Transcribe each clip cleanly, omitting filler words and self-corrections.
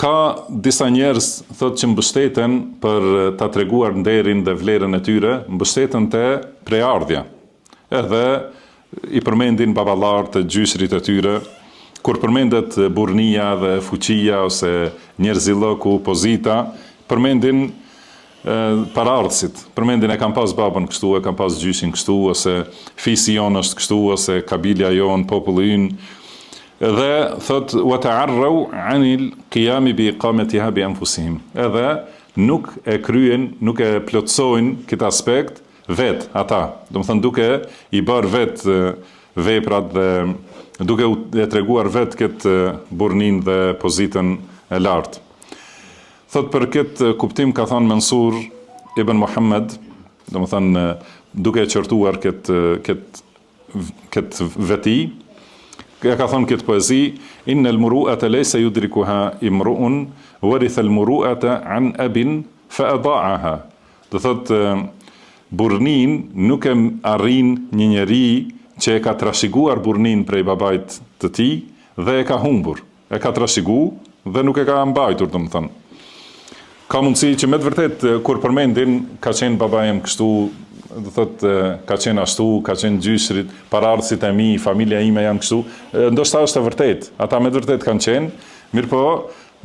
Ka disa njerëz thotë që mbështeten për ta treguar nderin dhe vlerën e tyre, mbështeten te preardhja. Edhe i përmendin baballar të gjyshrit e tyre, kur përmendet burnia dhe fuqia ose njerëzilloku, pozita, përmendin paraardhësit, përmendin e kam pas babën kështu, e kam pas gjyshin kështu, ose fisi jon është kështu, ose kabilja jon, populli ynë. Dhe thot wa ta'arrau 'anil qiyam bi iqamatiha bi anfusihim. Edhe nuk e kryen, nuk e plotsojnë këtë aspekt vet ata. Domethënë duke i bërë vet veprat dhe duke e treguar vet këtë burnin dhe pozitën e lartë. Thot për këtë kuptim ka thënë Mansur ibn Muhammad, domethënë duke e qortuar këtë veti, ka thënë këtë poezi, innal muru'ata laysa yudrikuha imru'un waritha al-muru'ata an abin fa ada'aha. Do thot burnin nuk e arrin një njeri që e ka trashëguar burnin prej babait të tij dhe e ka humbur. E ka trashëguar dhe nuk e ka mbajtur, domethënë. Ka mundësi që me të vërtet kur përmendin ka qenë babajem kështu, do thot ka qenë ashtu, ka qenë gjyshrit, paraardhësit e mi, familja ime janë kështu, ndoshta është e vërtet, ata me të vërtet kanë qenë, mirë po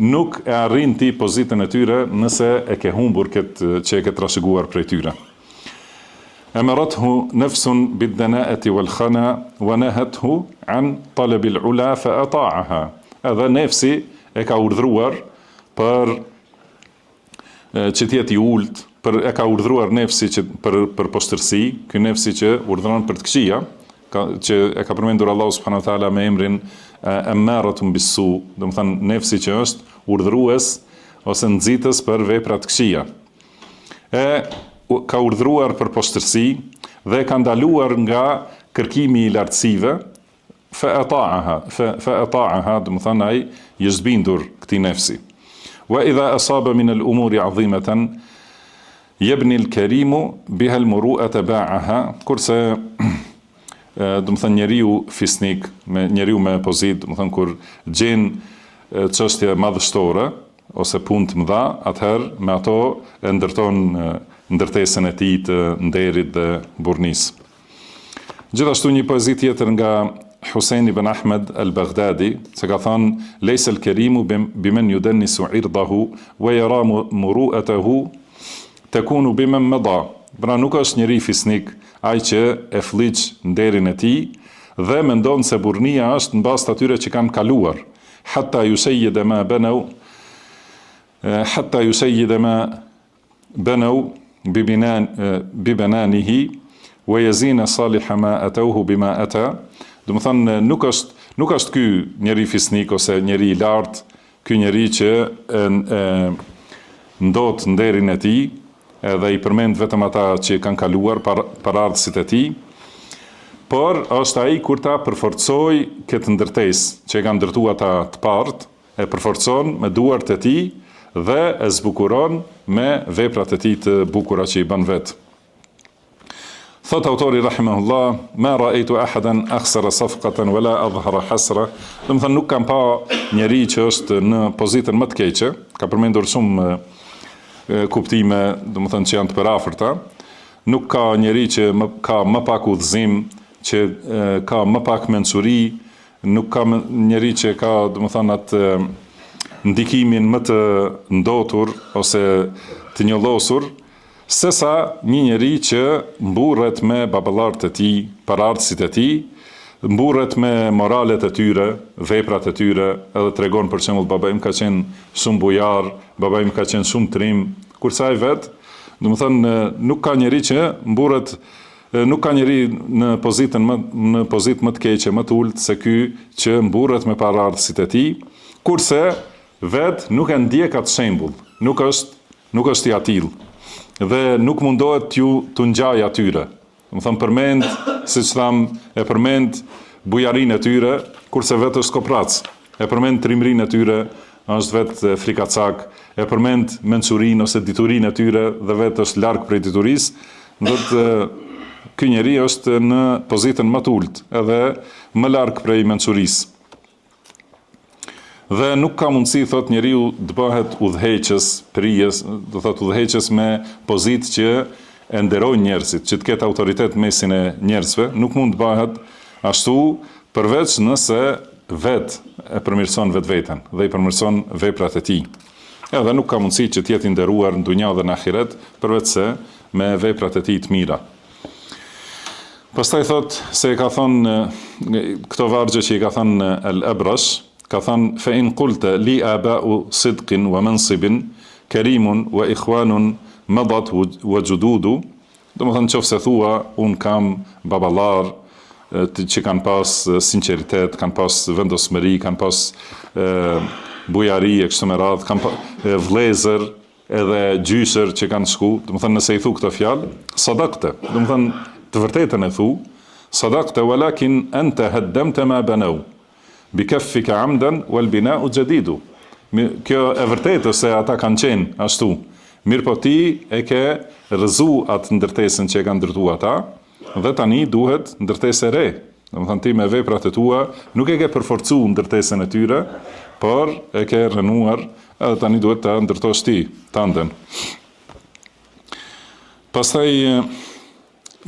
nuk e arrin ti pozitën e tyre nëse e ke humbur këtë që e ke trashëguar prej tyre. Amarathu nafsun bid-dana'ati wal-khana wa nahathu an talabil ula fa ata'aha. Edhe nefsi e ka urdhëruar për që t'jeti ult, e ka urdhëruar nefsi që për poshtërsi, ky nefsi që urdhëron për të këqija, që e ka përmendur Allahu subhanahu wa taala me emrin ammaratun bis-su, domethënë nefsi që është urdhërues ose nxitës për vepra të këqija. Ka urdhëruar për poshtërsi dhe ka ndaluar nga kërkimi i lartësive, fa ata'aha, domethënë ai i është bindur këtij nefsi. Wa idha asaba min al-umuri 'azimatan yabni al-karimu biha al-muru'ata ba'aha. Kurse domethënë njeriu fisnik, njeriu me pozitë, domethënë kur gjen çështje madhështore ose punë të mëdha, atëherë me ato e ndërton ndërtesën e tij të nderit dhe burnisë. Gjithashtu një poezi tjetër nga Husein ibn Ahmed al-Baghdadi, se ka thënë lejse al-kerimu bimen yudannisu irdahu wa yara muru'atahu takunu bimen mada. Pra nuk është njeri fisnik ai që e fliq nderin e tij dhe mendon se burnia është mbas atyre që kanë kaluar. Hatta yusayyida ma banaw bi bananihi wa yazina salih ma atawhu bima ata. Do të thënë nuk është ky njeri fisnik ose njeri i lartë, ky njeri që ndot nderin e tij, edhe i përmend vetëm ata që kanë kaluar paraardhësit e tij, por është ai kur ta përforcoj këtë ndërtesë që e kanë ndërtuar ata të parët, e përforcon me duart e tij dhe e zbukuron me veprat e tij të bukura që i bën vetë. Thot autori rahimahullah, ma ra'aytu ahadan akhsara safqatan wala adhhara hasra. Domethënë nuk kam pa njeri që është në pozitën më të keqe, ka përmendur shumë kuptime, domethënë që janë të përafërta. Nuk ka njeri që ka më pak udhëzim, që ka më pak mençuri, nuk ka njeri që ka domethënë atë ndikimin më të ndotur ose të njollosur, sesa një njeri që mburret me baballarët e tij, paraardhësit e tij, mburret me moralet e tyre, veprat e tyre, edhe tregon për shembull baba im ka qenë shumë bujar, baba im ka qenë shumë trim, kurse ai vet, domethënë nuk ka njeri që mburret, nuk ka njeri në pozitë më të keqe, më të ulët se ky që mburret me paraardhësit e tij, kurse vet nuk e ndjek atë shembull, nuk është i atill. Dhe nuk mundohet t'u ngjaj atyre. Domethënë përmend, siç tham, e përmend bujarinë e tyre, kurse vetë është koprac. E përmend trimrinë e tyre, është vetë frikacak. E përmend mençurinë ose diturinë e tyre dhe vetë është larg prej diturisë. Do të ky njeri është në pozitën më të ulët, edhe më larg prej mençurisë. Dhe nuk ka mundësi, thot njeriu, të bëhet udhëheqës, prijes, do thot udhëheqës me pozitë që e nderojnë njerëzit, që të ketë autoritet mesin e njerëzve, nuk mund të bëhet ashtu përveç nëse vetë e përmirëson vetveten dhe i përmirëson veprat e tij. Edhe nuk ka mundësi që të jetë i nderuar në dunja dhe në ahiret përveç se me veprat e tij të mira. Pastaj thot se ka thonë këto vargje që i ka thonë al-Abrash, ka thonë fa in qulta li aba'u sidqin wa mansibin karimun wa ikhwanun madat wa jududu, domethënë nëse thua un kam baballar që kanë pas sinqeritet, kanë pas vendosmëri, kanë pas bujari e kështu me radhë, kanë pas vëllezër edhe gjysër që kanë shku, domethënë nëse i thu këtë fjalë, sadaqte, domethënë të vërtetën e thu, sadaqte walakin anta haddamta ma banau bi kaffika amdan wal bina'u jadidu. Kjo e vërtetë se ata kanë qenë ashtu. Mirë po ti e ke rëzu atë ndërtesën që e kanë ndërtuar ata, dhe tani duhet ndërtesë e re. Domethënë ti me veprat e tua nuk e ke përforcu ndërtesën e tyre, por e ke rënuar, edhe tani duhet ta ndërtosh ti, tanden. Pastaj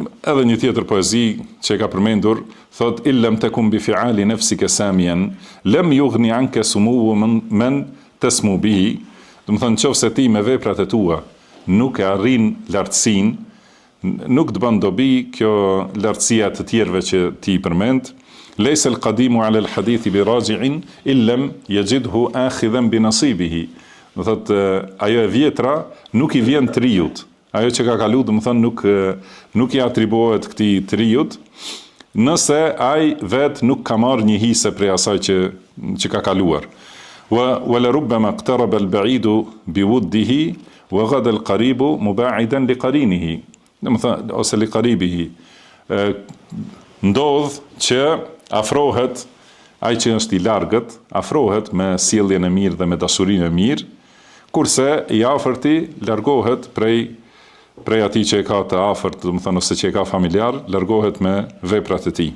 edhe një tjetër poezi që e ka përmendur, thot illam takum bi fi'ali nafsika samian lam yughni anka sumuhu man tasmu bihi. Domethënë nëse ti me veprat e tua nuk e arrin lartësinë, nuk të bën dobi kjo lartësia të tjerëve që ti përmend. Laysa al-qadimu 'ala al-hadithi bi raji'in illam yajidhu akhidhan bi nasibihi. Do thot ajo e vjetra nuk i vjen triut. Ajo që ka kalu, domethënë nuk i atribuohet këtij triut, nëse ai vet nuk ka marrë një hise prej asaj që ka kaluar. Wa rubbama iqtaraba al-ba'idu bi wuddihi wa ghada al-qaribu muba'idan li qarinihi. Domethënë ose li qaribihi. Ndodh që afrohet ai që është i largët, afrohet me sjelljen e mirë dhe me dashurinë e mirë, kurse i afërti largohet prej atij që e ka të afërt, domethënë ose që e ka familjar, largohet me veprat e tij.